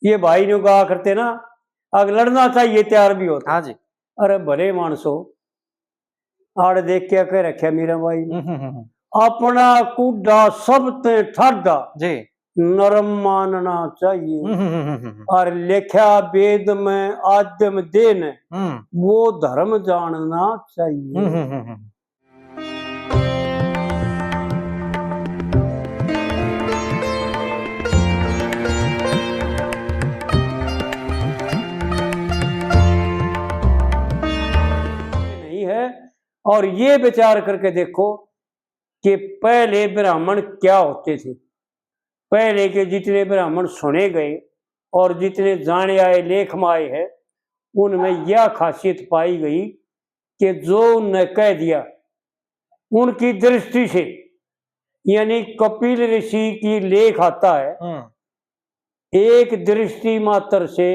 ये भाई ने कहा करते ना, अगर लड़ना चाहिए तैयार भी होता। हाँ जी। अरे भले मानसो आड़ देख के कह रखे मीरा भाई अपना कूड़ा सब ते ठाडा जी। नरम मानना चाहिए। और लिखा वेद में आद्यम देन वो धर्म जानना चाहिए। नहीं है। और ये विचार करके देखो कि पहले ब्राह्मण क्या होते थे। पहले के जितने ब्राह्मण सुने गए और जितने जाने आए लेख में आए हैं, उनमें यह खासियत पाई गई कि जो उनने कह दिया उनकी दृष्टि से, यानी कपिल ऋषि की लेख आता है, एक दृष्टि मात्र से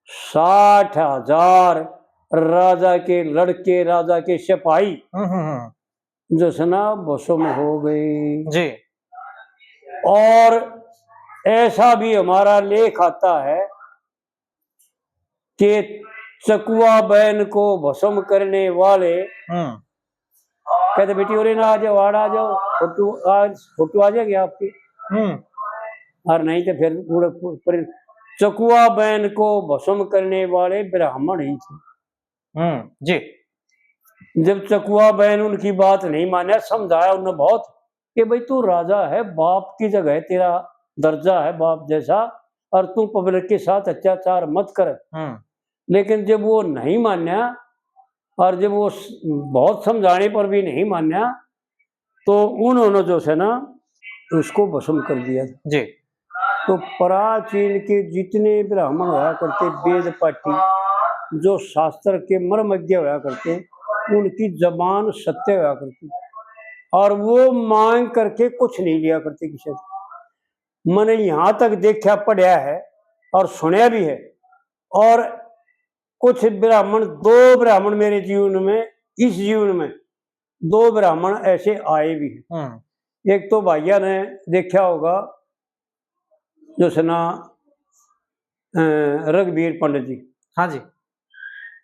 60,000 राजा के लड़के, राजा के सिपाही जसना भस्म हो गए जी। और ऐसा भी हमारा लेख आता है कि चकुआ बहन को भस्म करने वाले कहते बेटी और ना आ जाओ, आड़ आ जाओ, फोटो आ जाएगी आपकी। और नहीं तो फिर पूरे चकुआ बहन को भस्म करने वाले ब्राह्मण ही थे। जी। जब चकुआ बहन उनकी बात नहीं माने, समझाया उन्होंने बहुत कि भाई तू राजा है, बाप की जगह तेरा दर्जा है बाप जैसा, और तू पब्लिक के साथ अत्याचार मत कर। लेकिन जब वो नहीं मान्या और जब वो बहुत समझाने पर भी नहीं मान्या, तो उन्होंने जो है ना उसको भस्म कर दिया जी। तो प्राचीन के जितने ब्राह्मण हुआ करते, वेद पाठी जो शास्त्र के मर्मज्ञ हुआ करते, उनकी जबान सत्य हुआ करती और वो मांग करके कुछ नहीं लिया करते किसी से। मैंने यहाँ तक देखा, पढ़ा है और सुना भी है। और कुछ ब्राह्मण, 2 ब्राह्मण मेरे जीवन में, इस जीवन में 2 ब्राह्मण ऐसे आए भी हैं। एक तो भैया ने देखा होगा जो सना रघुवीर पंडित जी। हाँ जी।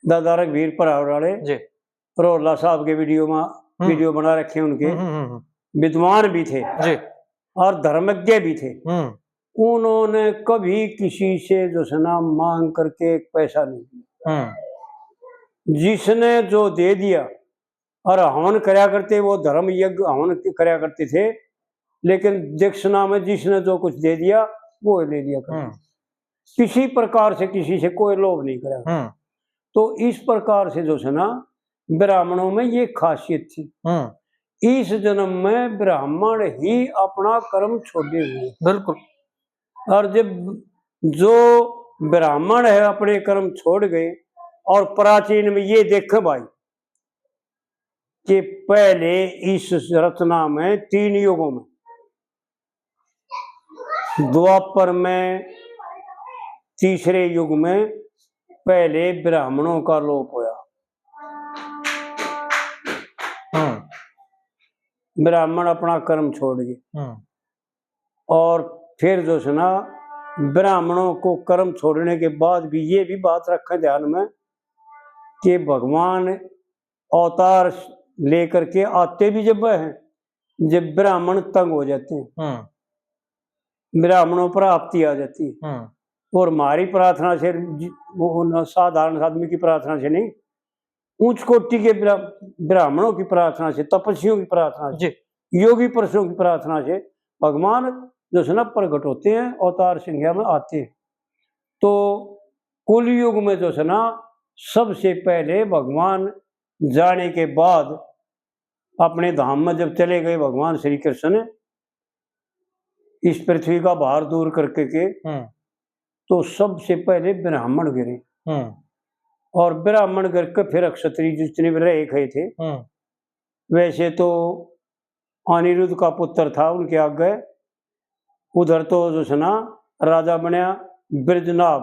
दादा रघुवीर परावड़े जी। रोला साहब के वीडियो बना रखे उनके। विद्वान भी थे जी। और धर्मज्ञ भी थे। उन्होंने कभी किसी से जो सना मांग करके एक पैसा नहीं दिया। जिसने जो दे दिया, और हवन करया करते, वो धर्म यज्ञ हवन करया करते थे, लेकिन दक्षिणा में जिसने जो कुछ दे दिया वो ले लिया करते। किसी प्रकार से किसी से कोई लोभ नहीं करा। तो इस प्रकार से जो है ना ब्राह्मणों में ये खासियत थी। इस जन्म में ब्राह्मण ही अपना कर्म छोड़े हुए। बिल्कुल। और जब जो ब्राह्मण है अपने कर्म छोड़ गए, और प्राचीन में ये देखे भाई कि पहले इस रचना में 3 युगों में, द्वापर में, तीसरे युग में पहले ब्राह्मणों का लोप होया। ब्राह्मण अपना कर्म छोड़ गए। और फिर जो है ना ब्राह्मणों को कर्म छोड़ने के बाद भी ये भी बात रखें ध्यान में कि भगवान अवतार लेकर के आते भी जब हैं, जब ब्राह्मण तंग हो जाते हैं, ब्राह्मणों पर आपत्ति आ जाती है। और हमारी प्रार्थना से, साधारण आदमी की प्रार्थना से नहीं, उच्च कोटि के ब्राह्मणों की प्रार्थना से, तपस्वियों की प्रार्थना से, योगी पुरुषों की प्रार्थना से भगवान जो है ना प्रकट होते हैं, अवतार संख्या में आते हैं। तो कुल युग में जो है ना सबसे पहले भगवान जाने के बाद अपने धाम में जब चले गए भगवान श्री कृष्ण इस पृथ्वी का भार दूर करके के, तो सबसे पहले ब्राह्मण गिरे। और ब्राह्मण गिर के फिर क्षत्रिय जितने भी रहे गए थे। वैसे तो अनिरुद्ध का पुत्र था उनके आगे, उधर तो जो है ना राजा बनया ब्रजनाभ,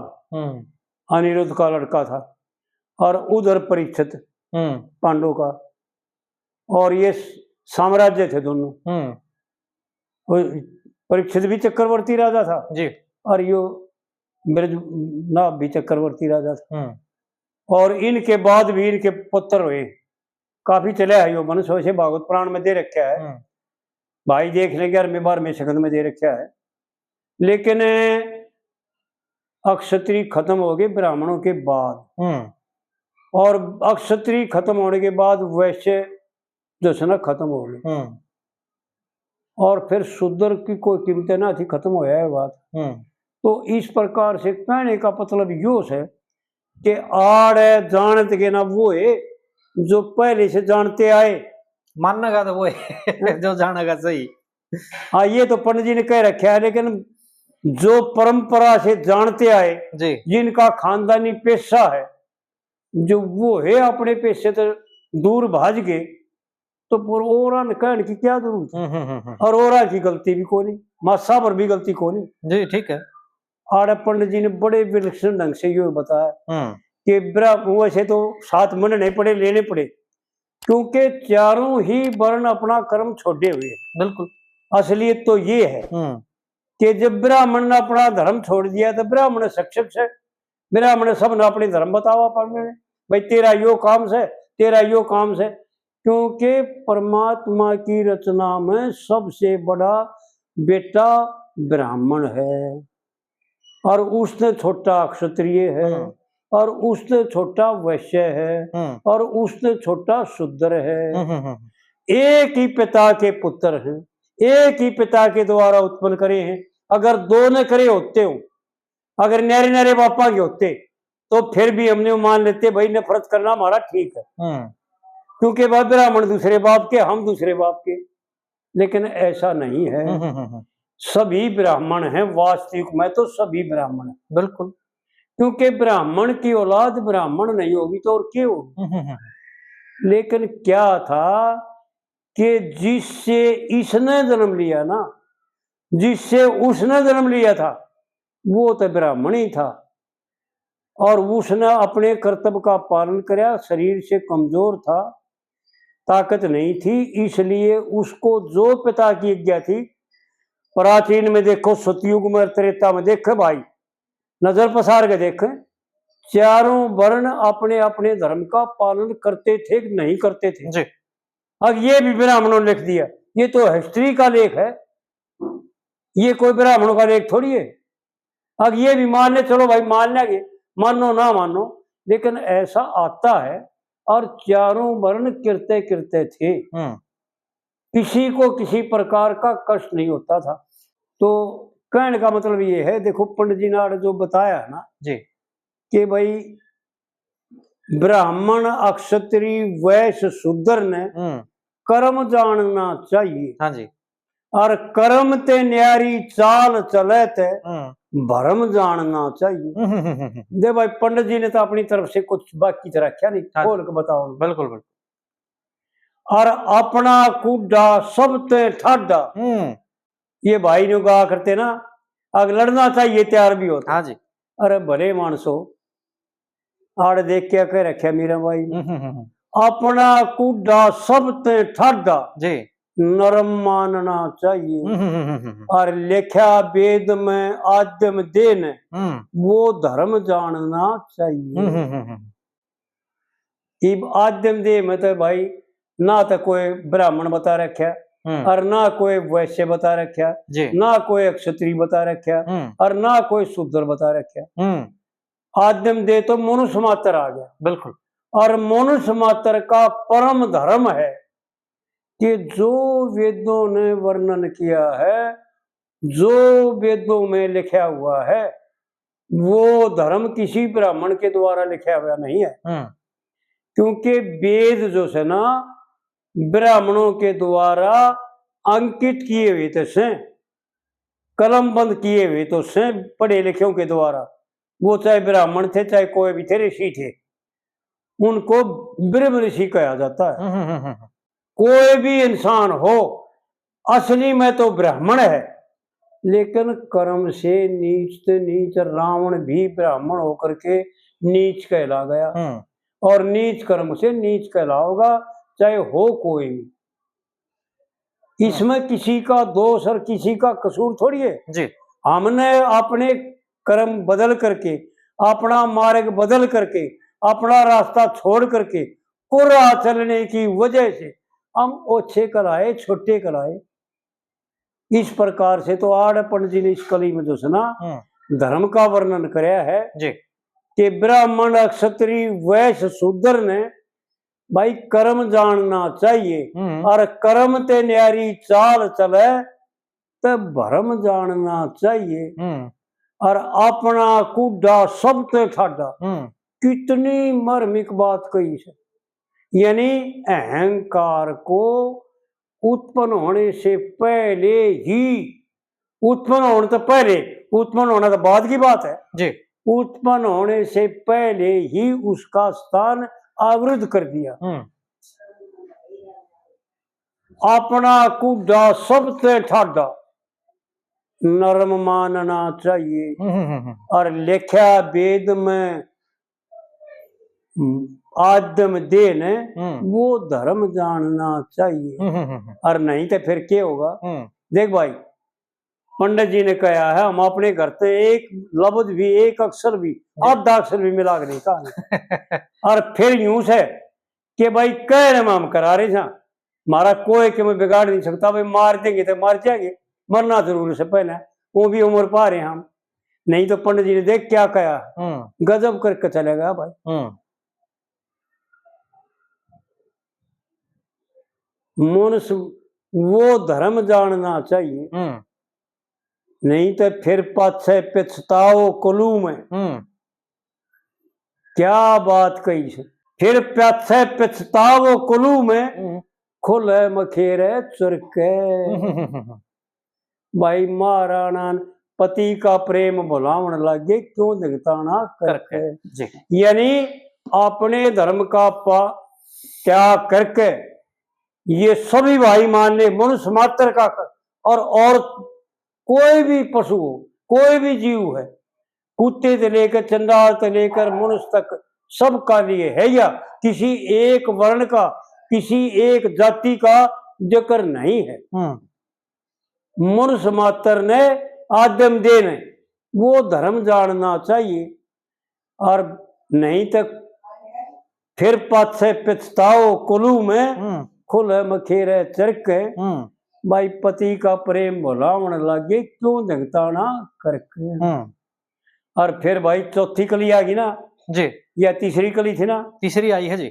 अनिरुद्ध का लड़का था, और उधर परीक्षित पांडव का, और ये साम्राज्य थे दोनों। परीक्षित भी चक्रवर्ती राजा था जी। और यो ब्रज ना भी चक्रवर्ती राजा था। और इनके बाद भी इनके पुत्र हुए, काफी चले आयो वंश वैसे भागवत पुराण में दे रखा है, भाई देख लेंगे 11वें 12वें स्कंद में दे रखा है। लेकिन अक्षत्रिय खत्म हो गए ब्राह्मणों के बाद, और अक्षत्रिय खत्म होने के बाद वैश्य जो है ना खत्म हो गए, और फिर शूद्र की कोई कीमतें ना थी, खत्म हो है बात। तो इस प्रकार से कहने का मतलब यो है कि आड़ जानत के ना वो है जो पहले से जानते आए, मानना का तो वो है जो जानेगा सही। हाँ ये तो पंडित जी ने कह रखा है, लेकिन जो परंपरा से जानते आए जी, जिनका खानदानी पेशा है, जो वो है अपने पेशे से दूर भाज गए, तो ओरा ने कहने की क्या जरूरत। और ओरा की गलती भी कोनी, मासा पर भी गलती कोनी जी, ठीक है। आड़े पंडित जी ने बड़े विलक्षण ढंग से ये बताया कि ब्रह्म वैसे तो 7 मन नहीं पड़े, लेने पड़े, क्योंकि चारों ही वर्ण अपना कर्म छोड़े हुए। बिल्कुल। असलियत तो ये है कि जब ब्राह्मण ने अपना धर्म छोड़ दिया तो ब्राह्मण शिक्षक से, ब्राह्मण सब ने अपने धर्म बतावा पड़ने, भाई तेरा यो काम से, तेरा यो काम से, क्योंकि परमात्मा की रचना में सबसे बड़ा बेटा ब्राह्मण है, और उससे छोटा क्षत्रिय है, और उससे छोटा वैश्य है, और उससे छोटा शूद्र है। एक ही पिता के पुत्र हैं, एक ही पिता के द्वारा उत्पन्न करे हैं। अगर 2 न करे होते हो, अगर नरे नरे बापा के होते, तो फिर भी हमने मान लेते भाई नफरत करना हमारा ठीक है, क्योंकि वह ब्राह्मण दूसरे बाप के, हम दूसरे बाप के। लेकिन ऐसा नहीं है, सभी ब्राह्मण हैं, वास्तविक में तो सभी ब्राह्मण हैं। बिल्कुल, क्योंकि ब्राह्मण की औलाद ब्राह्मण नहीं होगी तो और क्या होगी। लेकिन क्या था कि जिससे इसने जन्म लिया ना, जिससे उसने जन्म लिया था, वो तो ब्राह्मण ही था, और उसने अपने कर्तव्य का पालन किया, शरीर से कमजोर था, ताकत नहीं थी, इसलिए उसको जो पिता की आज्ञा थी, प्राचीन में देखो, सतयुग में, त्रेता में देखे भाई, नजर पसार के देखे, चारों वर्ण अपने अपने धर्म का पालन करते थे कि नहीं करते थे जी। अब ये भी ब्राह्मणों ने लिख दिया, ये तो हिस्ट्री का लेख है, ये कोई ब्राह्मणों का लेख थोड़ी है। अब ये भी मान ले, चलो भाई मान लेंगे, मानो ना मानो, लेकिन ऐसा आता है। और चारों वर्ण किरते किरते थे, किसी को किसी प्रकार का कष्ट नहीं होता था। तो कहने का मतलब ये है, देखो पंडित जी ने जो बताया ना जी, कि भाई ब्राह्मण अक्षत्रिय वैश्य शूद्र ने कर्म जानना चाहिए। हाँ जी। और कर्म ते न्यारी चाल चले ते भरम जानना चाहिए। दे भाई पंडित जी ने तो अपनी तरफ से कुछ बाकी तो रखा नहीं, खोल के बताओ। बिल्कुल बिल्कुल। और अपना कूड़ा सब ते ठाडा, ये भाई ने कहा करते ना, अगर लड़ना चाहिए तैयार भी होता। हाँ जी। अरे भले मानसो, आड़ देख के कह रखा मीरा भाई, अपना कूड़ा सब ते ठाडा जी, नरम मानना चाहिए। और लिखा वेद में आद्यम देन, वो धर्म जानना चाहिए। इब आद्यम दे में तो भाई ना तो कोई ब्राह्मण बता रखा, और ना कोई वैश्य बता रखा, ना कोई क्षत्रिय बता रखा, और ना कोई शूद्र बता रखा। आद्यम दे तो मनुष्य मात्र आ गया। बिल्कुल। और मनुष्य मात्र का परम धर्म है कि जो वेदों ने वर्णन किया है, जो वेदों में लिखा हुआ है, वो धर्म किसी ब्राह्मण के द्वारा लिखा हुआ नहीं है। क्योंकि वेद जो है ना, ब्राह्मणों के द्वारा अंकित किए हुए तो से, कलम बंद किए हुए तो से, पढ़े लिखे के द्वारा, वो चाहे ब्राह्मण थे चाहे कोई भी थे, ऋषि थे, उनको ब्रह्म ऋषि कहा जाता है। कोई भी इंसान हो, असली में तो ब्राह्मण है, लेकिन कर्म से नीच से नीच, रावण भी ब्राह्मण होकर के नीच कहला गया, और नीच कर्म से नीच कहलाओगा, चाहे हो कोई भी। इसमें किसी का दोष और किसी का कसूर थोड़ी है जी। हमने अपने कर्म बदल करके, अपना मार्ग बदल करके, अपना रास्ता छोड़ करके कोरा चलने की वजह से हम ओछे कराए, छोटे कराए। इस प्रकार से तो आड़ पंडित जी ने इस कली में जो सुना धर्म का वर्णन कराया है जी। कि ब्राह्मण क्षत्रिय वैश्य शूद्र ने भाई कर्म जानना चाहिए और कर्म ते न्यारी चाल चले तो भरम जानना चाहिए और अपना कूड़ा सब ते ठाडा। कितनी मार्मिक बात कही है। यानी अहंकार को उत्पन्न होने से पहले ही, उत्पन्न होने तो पहले, उत्पन्न होना तो बाद की बात है जी। उत्पन्न होने से पहले ही उसका स्थान अवरुद्ध कर दिया। अपना कूड़ा सबसे ठाडा नरम मानना चाहिए और लिखा वेद में आदम दे ने वो धर्म जानना चाहिए और नहीं तो फिर क्या होगा। देख भाई, पंडित जी ने कहा है हम अपने घर से एक लफ्ज भी, एक अक्षर भी, आधा अक्षर भी मिला के नहीं कहा और फिर यूं से कि भाई कह रहे हम करा रहे थे, मारा कोई के मैं बिगाड़ नहीं सकता। भाई मार देंगे तो मार जाएंगे, मरना जरूर से पहले, वो भी उम्र पा रहे हम। नहीं तो पंडित जी ने देख क्या कहा, गजब करके चले गया भाई। मनुष्य वो धर्म जानना चाहिए, नहीं तो फिर पाछे पछताओ कुलू में। क्या बात कही है, फिर पाछे पछताओ कुलू में खुले मखेरे चुरके। भाई महाराणा पति का प्रेम भुलावन लगे क्यों दिगताना करके। यानी अपने धर्म का त्याग करके ये सभी भाई मान ले, मनुष्य मात्र का और कोई भी पशु हो, कोई भी जीव है, कुत्ते से लेकर चंडाल से लेकर मनुष्य तक सबका लिए है, या किसी एक वर्ण का, किसी एक जाति का जिक्र नहीं है। मनुष्य मात्र ने, आदम दे ने वो धर्म जानना चाहिए और नहीं तो फिर पाछे पछताओ कुलू में खुले मखेरे चरके। भाई पति का प्रेम भुलावन लगे क्यों दिगताना करके। और फिर भाई चौथी कली आ गई ना जी, या तीसरी कली थी ना? तीसरी आई है जी,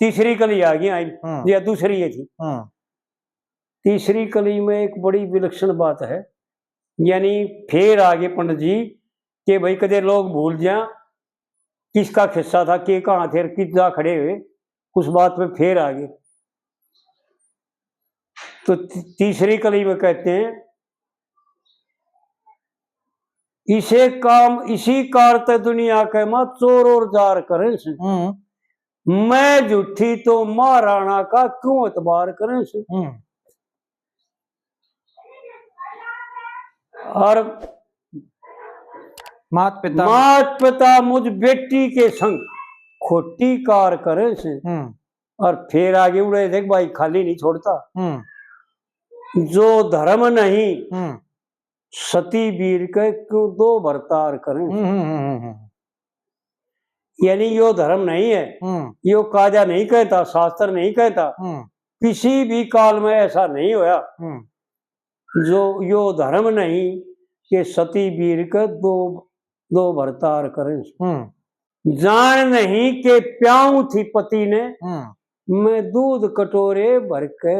तीसरी कली आ गई आई या दूसरी ये थी? तीसरी कली में एक बड़ी विलक्षण बात है। यानी फिर आगे पंडित जी के भाई कदे लोग भूल जा किसका खिस्सा था, के कहाँ थे, किस जा खड़े हुए, उस बात पे फिर आगे। तो तीसरी कली में कहते हैं इसे काम इसी कारते दुनिया के मां चोर और जार करे से। मैं झूठी तो महाराणा का क्यों एतबार करे से। और मात पिता मुझ बेटी के संग खोटी कार करे से। और फिर आगे उड़े, देख भाई खाली नहीं छोड़ता। जो धर्म नहीं सती वीर के क्यों दो भरतार करें। यानी यो धर्म नहीं है, यो काजा नहीं कहता, शास्त्र नहीं कहता, किसी भी काल में ऐसा नहीं होया जो यो धर्म नहीं कि सती वीर के दो भरतार करें। जान नहीं के प्याऊ थी पति ने मैं दूध कटोरे भर के।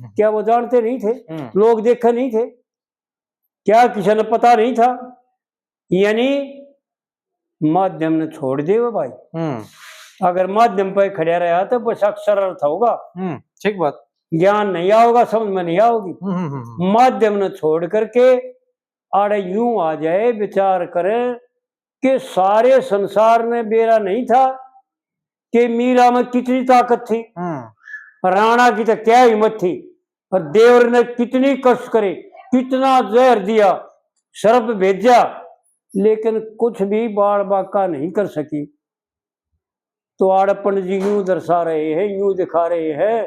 क्या वो जानते नहीं थे? लोग देखे नहीं थे क्या? किसी ने पता नहीं था? यानी माध्यम ने छोड़ दे वो भाई। अगर माध्यम पर खड़ा रहा तो बस अक्षर अर्थ होगा, ठीक बात, ज्ञान नहीं आओगा, समझ में नहीं आओगी। माध्यम ने छोड़ करके आड़े यूं आ जाए, विचार करे कि सारे संसार ने बेरा नहीं था कि मीरा में कितनी ताकत थी, राणा की तो क्या हिम्मत थी, और देवर ने कितनी कष्ट करे, कितना जहर दिया, सर्प भेजा, लेकिन कुछ भी बाड़ बाका नहीं कर सकी। तो आड़पन जी यूं दर्शा रहे हैं, यूं दिखा रहे हैं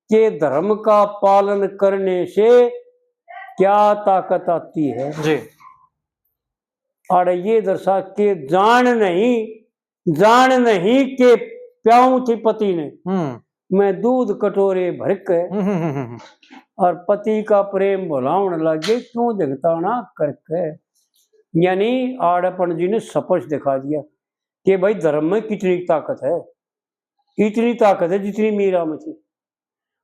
कि धर्म का पालन करने से क्या ताकत आती है जी। और ये दर्शा के जान नहीं के प्याऊ थी पति ने, मैं दूध कटोरे भर के, और पति का प्रेम भुलावन लगे क्यों जगताना करके। यानी आड़पन जी ने स्पष्ट दिखा दिया कि भाई धर्म में कितनी ताकत है, इतनी ताकत है जितनी मीरा में थी।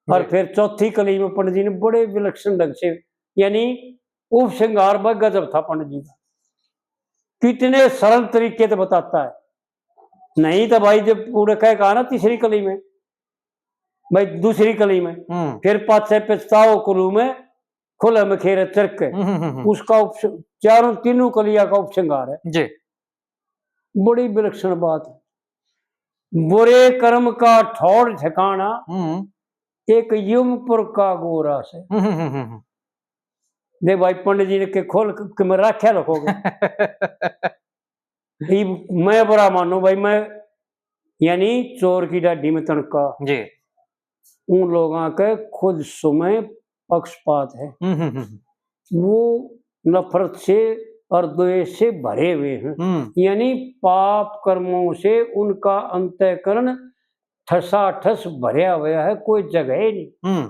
और फिर चौथी कली में पंडित जी ने बड़े विलक्षण ढंग से, यानी उपश्रृंगार व गजब था पंडित जी का, कितने सरल तरीके से बताता है। नहीं तो भाई जब पूरे कहा ना तीसरी कली में, भाई दूसरी कली में फिर पाछे पछताओ कुलू में खुले में खेरे चरक, उसका चारों तीनों कलिया का उपश्रृंगार है जी। बड़ी विलक्षण बात है। बुरे कर्म का ठौर ठिकाना एक यमपुर का गोरा से। दे भाई पंडित जी ने के खोल के मैं रखा रखोगे। मैं बुरा मानू भाई, मैं यानी चोर की डाडी में तनका जी, उन लोगों के खुद समय पक्षपात है, वो नफरत से और द्वेष से भरे हुए हैं। यानी पाप कर्मों से उनका अंतःकरण ठसाठस भरा हुआ है, कोई जगह ही नहीं।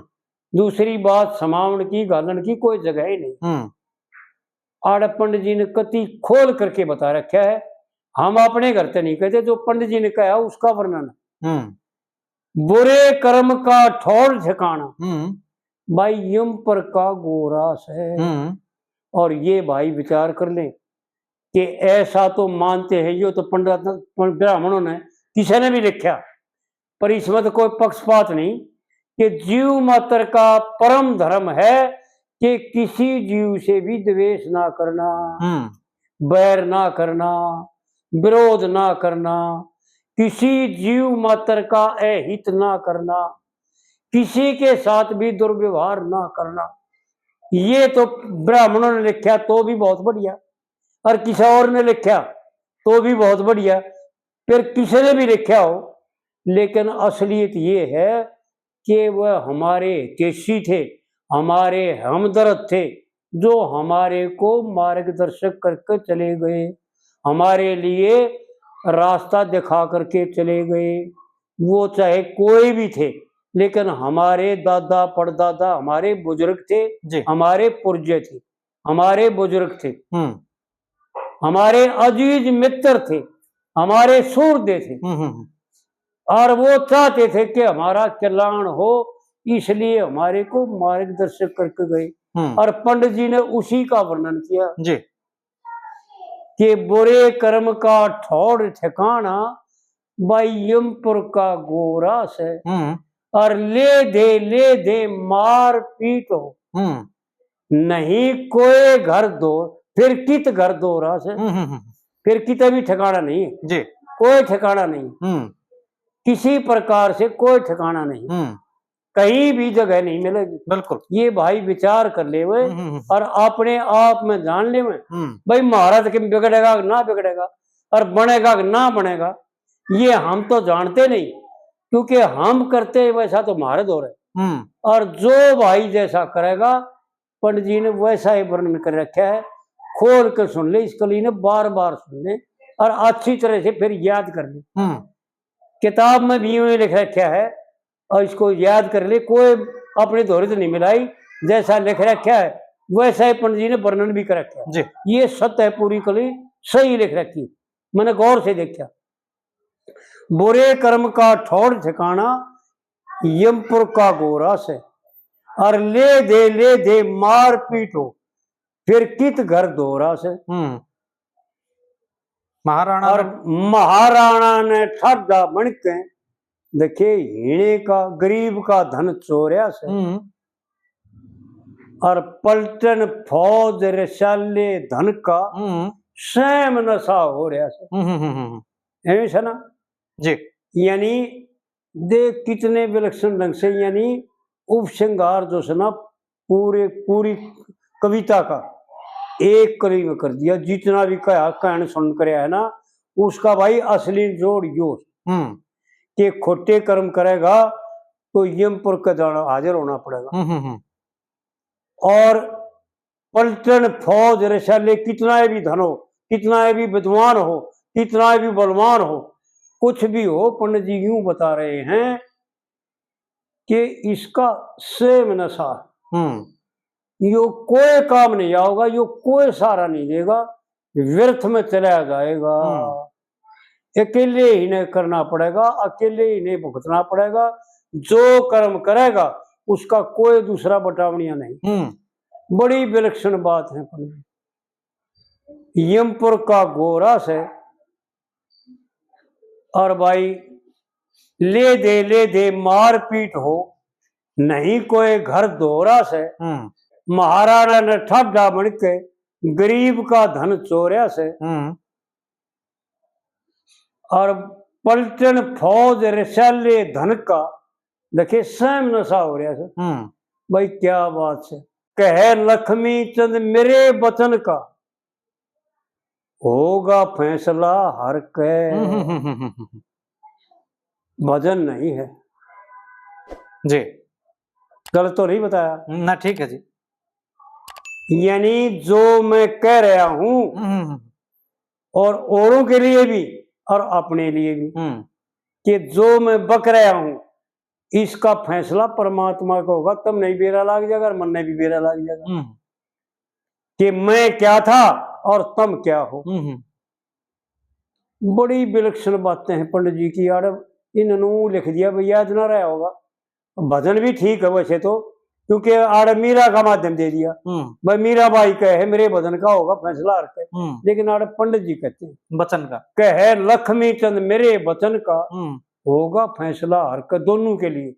दूसरी बात समावण की गालन की कोई जगह ही नहीं। आड़ पंडित जी ने कति खोल करके बता रखा है, हम अपने घर से नहीं कहते, जो पंडित जी ने कहा उसका वर्णन। बुरे कर्म का ठौर ठिकाना भाई यम पर का गोरास है। और ये भाई विचार कर ले कि ऐसा तो मानते हैं, ये तो पंडित ब्राह्मणों ने किसी ने भी लिखा, पर इसमें तो कोई पक्षपात नहीं कि जीव मात्र का परम धर्म है कि किसी जीव से भी द्वेष ना करना, बैर ना करना, विरोध ना करना, किसी जीव मात्र का अहित ना करना, किसी के साथ भी दुर्व्यवहार ना करना। ये तो ब्राह्मणों ने लिखा तो भी बहुत बढ़िया, और किसी और ने लिखा तो भी बहुत बढ़िया, फिर किसी ने भी लिखा हो, लेकिन असलियत ये है कि वह हमारे हितैषी थे, हमारे हमदर्द थे, जो हमारे को मार्गदर्शक करके चले गए, हमारे लिए रास्ता दिखा करके चले गए। वो चाहे कोई भी थे, लेकिन हमारे दादा परदादा हमारे बुजुर्ग थे, हमारे पुरजे थे, हमारे बुजुर्ग थे, हमारे अजीज मित्र थे, हमारे सूरदे थे, और वो चाहते थे कि हमारा कल्याण हो, इसलिए हमारे को मार्गदर्शक करके गए। और पंडित जी ने उसी का वर्णन किया जी कि बुरे कर्म का ठौर ठिकाना भाई यमपुर का गोरा से, और ले दे मार पीट हो, नहीं कोई घर दो, फिर कित घर दो रहा से, फिर कित भी ठिकाना नहीं है जी, कोई ठिकाना नहीं, किसी प्रकार से कोई ठिकाना नहीं, कहीं भी जगह नहीं मिलेगी। बिल्कुल, ये भाई विचार कर ले वे और अपने आप में जान ले वे भाई महाराज के बिगड़ेगा ना बिगड़ेगा, और बनेगा ना बनेगा, ये हम तो जानते नहीं, क्योंकि हम करते वैसा तो महाराज हो रहे, और जो भाई जैसा करेगा पंडित जी ने वैसा ही वर्णन कर रखा है। खोल कर सुन ले, इस कली ने बार बार सुन ले और अच्छी तरह से फिर याद कर ले। किताब में भी यूं लिख रखा है और इसको याद कर ले, कोई अपनी दोहरी तो नहीं मिलाई, जैसा लिख रखा है वैसा ही पंडित जी ने वर्णन भी कर रखा है। ये सत्य है, पूरी कली सही लिख रखी, मैंने गौर से देखा। बुरे कर्म का ठौर ठिकाना यमपुर का गोरा से, और ले दे मार पीट हो, फिर कित घर दोरा से। महाराणा और महाराणा ने ठरदा बनके देखे हीणे का गरीब का धन चोरिया से, और पलटन फौज रसाले धन का स्वयं नशा हो रहा से। ऐसा ना जी, यानी देख कितने विलक्षण ढंग से, यानी उपश्रृंगार जो है ना पूरी कविता का एक कली में कर दिया। जितना भी कहन सुन कर है ना, उसका भाई असली जोड़ यो कि खोटे कर्म करेगा तो यमपुर का जाना हाजिर होना पड़ेगा, और पलटन फौज रसाले कितना भी धन हो कितना भी विद्वान हो, कितना भी बलवान हो, कुछ भी हो, पंडित जी यूं बता रहे हैं कि इसका सेम नशा, यो कोई काम नहीं आओगा, यो कोई सहारा नहीं देगा, व्यर्थ में चला जाएगा। अकेले ही नहीं करना पड़ेगा, अकेले ही नहीं भुगतना पड़ेगा। जो कर्म करेगा उसका कोई दूसरा बटावनिया नहीं। बड़ी विलक्षण बात है। यमपुर का गोरा से और भाई ले दे मार पीट हो, नहीं कोई घर दोहरा से, महाराणा ने ठग्गा बन के गरीब का धन चोरिया से, और पलटन फौज रसैले धन का देखिए स्वयं नशा हो रहा है। भाई क्या बात है। कहे लक्ष्मी चंद मेरे वचन का, होगा फैसला हर के। भजन नहीं है जी, गलत तो नहीं बताया ना? ठीक है जी। यानी जो मैं कह रहा हूं और औरों के लिए भी और अपने लिए भी, कि जो मैं बक रहा हूं इसका फैसला परमात्मा का होगा। तब नहीं बेरा लाग जाएगा और मन नहीं भी बेरा लाग जाएगा कि मैं क्या था और तुम क्या हो। बड़ी विलक्षण बातें हैं पंडित जी की यार। इन्होंने लिख दिया भैया याद ना रहा होगा। भजन भी ठीक है वैसे तो, क्योंकि आड़ मीरा का माध्यम दे दिया। भाई मीरा बाई कहे मेरे भजन का होगा फैसला हर के, लेकिन आड़ पंडित जी कहते हैं वचन का, कहे लक्ष्मी चंद मेरे वचन का, होगा फैसला हर के, दोनों के लिए।